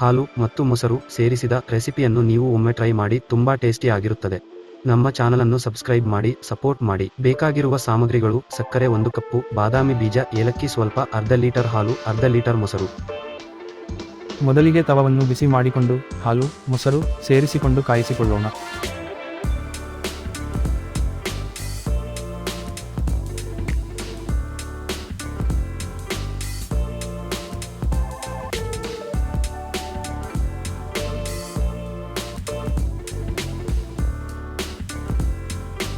ಹಾಲು ಮತ್ತು ಮೊಸರು ಸೇರಿಸಿದ ರೆಸಿಪಿಯನ್ನು ನೀವು ಒಮ್ಮೆ ಟ್ರೈ ಮಾಡಿ, ತುಂಬಾ ಟೇಸ್ಟಿ ಆಗಿರುತ್ತದೆ. ನಮ್ಮ ಚಾನಲನ್ನು ಸಬ್ಸ್ಕ್ರೈಬ್ ಮಾಡಿ ಸಪೋರ್ಟ್ ಮಾಡಿ. ಬೇಕಾಗಿರುವ ಸಾಮಗ್ರಿಗಳು: ಸಕ್ಕರೆ 1 ಕಪ್ಪು, ಬಾದಾಮಿ ಬೀಜ, ಏಲಕ್ಕಿ ಸ್ವಲ್ಪ, ಅರ್ಧ ಲೀಟರ್ ಹಾಲು, ಅರ್ಧ ಲೀಟರ್ ಮೊಸರು. ಮೊದಲಿಗೆ ತವವನ್ನು ಬಿಸಿ ಮಾಡಿಕೊಂಡು ಹಾಲು, ಮೊಸರು ಸೇರಿಸಿಕೊಂಡು ಕಾಯಿಸಿಕೊಳ್ಳೋಣ.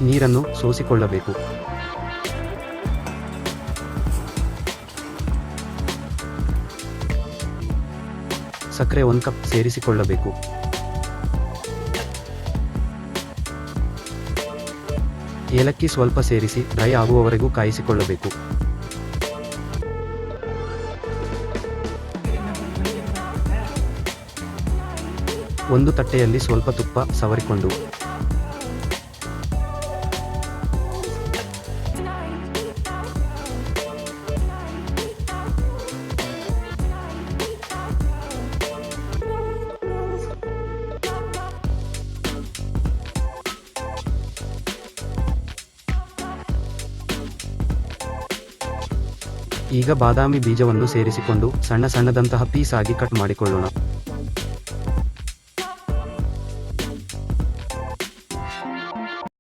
ನೀರನ್ನು ಸೋಸಿಕೊಳ್ಳಬೇಕು. ಸಕ್ಕರೆ 1 ಕಪ್ ಸೇರಿಸಿಕೊಳ್ಳಬೇಕು. ಏಲಕ್ಕಿ ಸ್ವಲ್ಪ ಸೇರಿಸಿ ಡ್ರೈ ಆಗುವವರೆಗೂ ಕಾಯಿಸಿಕೊಳ್ಳಬೇಕು. ಒಂದು ತಟ್ಟೆಯಲ್ಲಿ ಸ್ವಲ್ಪ ತುಪ್ಪ ಸವರಿಕೊಂಡು ಈಗ ಬಾದಾಮಿ ಬೀಜವನ್ನು ಸೇರಿಸಿಕೊಂಡು ಸಣ್ಣ ಸಣ್ಣದಂತಹ ಪೀಸ್ ಆಗಿ ಕಟ್ ಮಾಡಿಕೊಳ್ಳೋಣ.